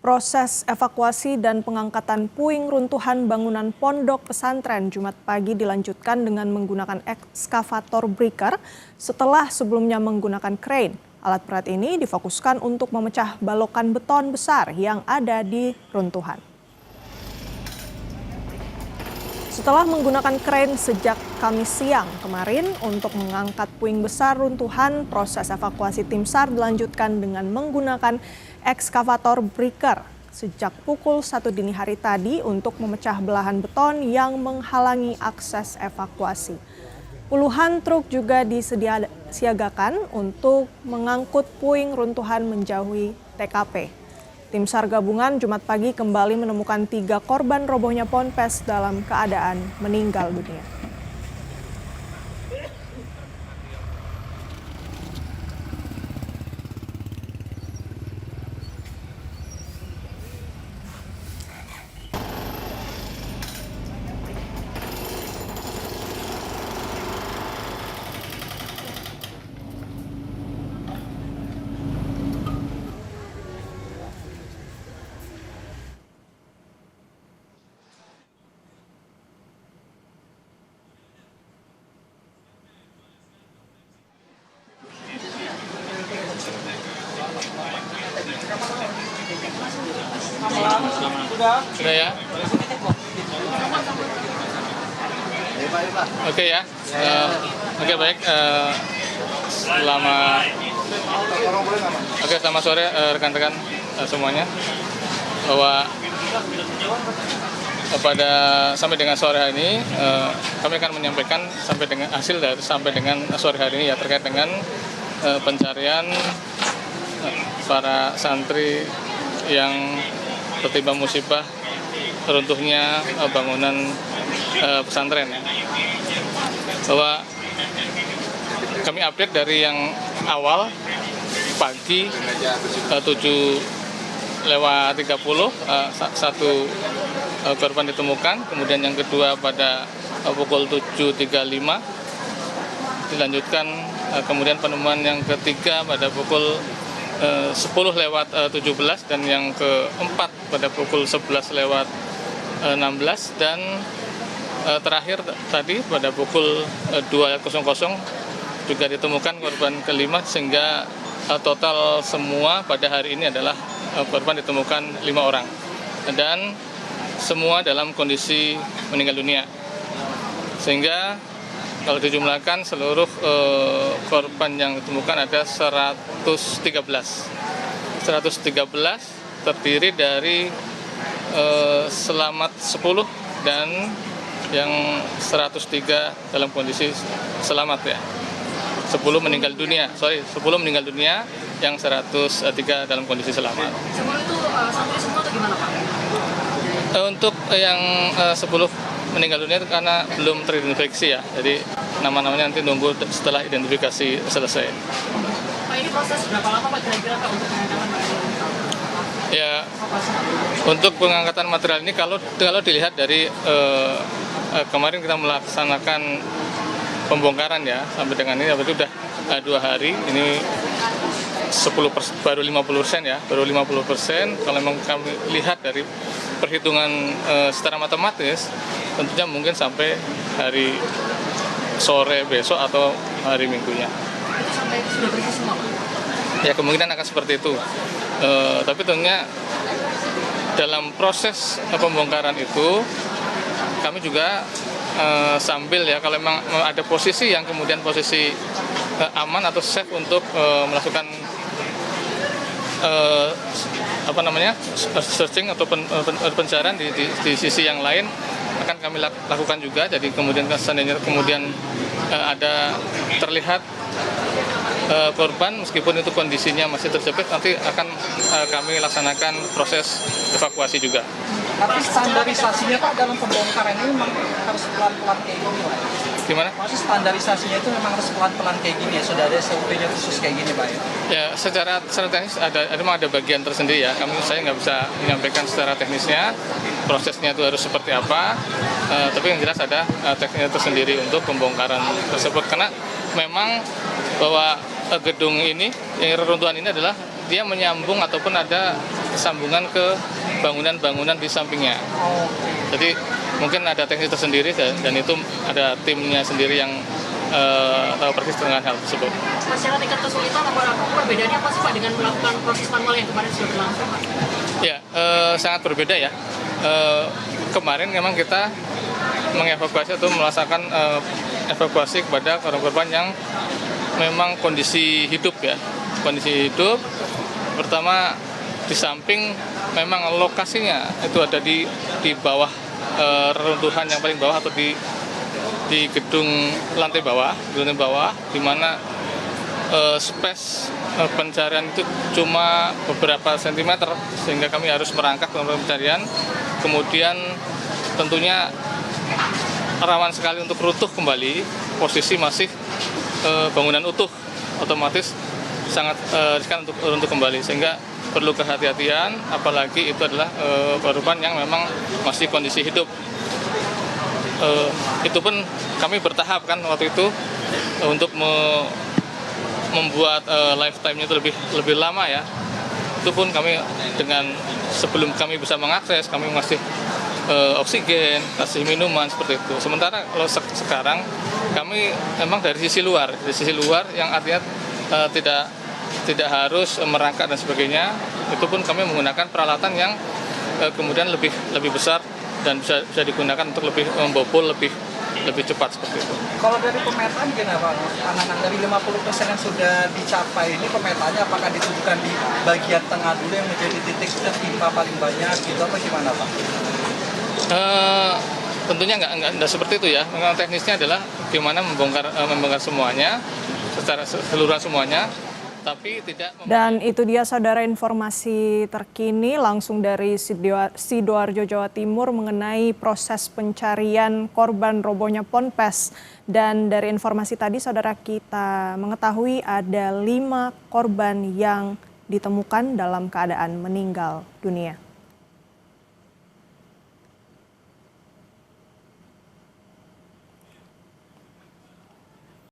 Proses evakuasi dan pengangkatan puing runtuhan bangunan pondok pesantren Jumat pagi dilanjutkan dengan menggunakan ekskavator breaker setelah sebelumnya menggunakan crane. Alat berat ini difokuskan untuk memecah balokan beton besar yang ada di runtuhan. Setelah menggunakan crane sejak Kamis siang kemarin untuk mengangkat puing besar runtuhan, proses evakuasi tim SAR dilanjutkan dengan menggunakan ekskavator breaker sejak pukul 1 dini hari tadi untuk memecah belahan beton yang menghalangi akses evakuasi. Puluhan truk juga disiagakan untuk mengangkut puing runtuhan menjauhi TKP. Tim SAR gabungan Jumat pagi kembali menemukan 3 korban robohnya ponpes dalam keadaan meninggal dunia. Sudah ya? Oke ya. Oke baik. Selamat sore rekan-rekan semuanya. Bahwa sampai dengan sore hari ini kami akan menyampaikan sampai dengan sore hari ini ya terkait dengan pencarian para santri yang tertimpa musibah runtuhnya bangunan pesantren. Bahwa kami update dari yang awal pagi 7:30 satu korban ditemukan, kemudian yang kedua pada pukul 7.35 dilanjutkan, kemudian penemuan yang ketiga pada pukul 10:17 dan yang keempat pada pukul 11:16 dan terakhir tadi pada pukul 2.00 juga ditemukan korban kelima, sehingga total semua pada hari ini adalah korban ditemukan 5 orang dan semua dalam kondisi meninggal dunia, sehingga kalau dijumlahkan seluruh korban yang ditemukan ada 113 terdiri dari selamat 10 dan yang 103 dalam kondisi selamat ya. 10 meninggal dunia, yang 103 dalam kondisi selamat. Semua itu santri semua atau gimana Pak? Untuk yang 10 meninggal dunia itu karena belum teridentifikasi ya, jadi nama-namanya nanti nunggu setelah identifikasi selesai. Pak, ini proses berapa lama Pak kira-kira Pak untuk pengangkatan material? Ya, untuk pengangkatan material ini kalau dilihat dari kemarin kita melaksanakan pembongkaran ya, sampai dengan ini sudah 2 hari, ini baru 50% ya, baru 50%. Kalau memang kami lihat dari perhitungan secara matematis, tentunya mungkin sampai hari sore besok atau hari minggunya. Itu sampai sudah bersih semua Pak? Ya kemungkinan akan seperti itu. Tapi tentunya dalam proses pembongkaran itu kami juga sambil ya, kalau memang ada posisi yang kemudian posisi aman atau safe untuk melakukan searching atau pencarian di sisi yang lain akan kami lakukan juga. Jadi kemudian seandainya ada terlihat korban meskipun itu kondisinya masih terjepit, nanti akan kami laksanakan proses evakuasi juga. Tapi standarisasinya Pak dalam pembongkaran ini memang harus pelan-pelan kayak gini Pak? Gimana? Maksudnya standarisasinya itu memang harus pelan-pelan kayak gini ya? Sudah ada SOP-nya khusus kayak gini Pak ya? Ya, secara teknis memang ada bagian tersendiri ya. Saya nggak bisa menyampaikan secara teknisnya, prosesnya itu harus seperti apa. Tapi yang jelas ada teknisnya tersendiri untuk pembongkaran tersebut. Karena memang bahwa gedung ini, yang reruntuhan ini adalah dia menyambung ataupun ada sambungan ke bangunan-bangunan di sampingnya. Jadi mungkin ada teknis tersendiri dan itu ada timnya sendiri yang tahu persis dengan hal tersebut. Secara tingkat kesulitan apa perbedaannya apa sih Pak dengan melakukan proses manual yang kemarin sudah berlangsung Pak? Ya, sangat berbeda ya. Kemarin memang kita mengevakuasi atau melaksanakan evakuasi kepada korban-korban yang memang kondisi hidup ya. Kondisi hidup, pertama di samping memang lokasinya itu ada di bawah reruntuhan yang paling bawah atau di gedung lantai bawah, di mana space pencarian itu cuma beberapa sentimeter sehingga kami harus merangkak dalam pencarian. Kemudian tentunya rawan sekali untuk runtuh kembali, posisi masih bangunan utuh, otomatis sangat riskan untuk kembali, sehingga perlu kehati-hatian, apalagi itu adalah korban yang memang masih kondisi hidup. Itu pun kami bertahap kan waktu itu untuk membuat lifetime-nya itu lebih lama ya. Itu pun kami dengan sebelum kami bisa mengakses, kami masih oksigen, kasih minuman seperti itu. Sementara kalau sekarang kami memang dari sisi luar yang artinya tidak harus merangkak dan sebagainya. Itu pun kami menggunakan peralatan yang kemudian lebih besar dan bisa digunakan untuk lebih membobol lebih cepat seperti itu. Kalau dari pemetaan gimana Pak? Anak-anak dari 50% yang sudah dicapai ini pemetaannya apakah ditujukan di bagian tengah dulu yang menjadi titik tertimpa paling banyak gitu apa gimana Pak? Tentunya nggak seperti itu ya. Memang teknisnya adalah gimana membongkar semuanya secara keseluruhan semuanya. Tapi tidak. Dan itu dia saudara informasi terkini langsung dari Sidoarjo, Jawa Timur mengenai proses pencarian korban robohnya Ponpes. Dan dari informasi tadi saudara kita mengetahui ada 5 korban yang ditemukan dalam keadaan meninggal dunia.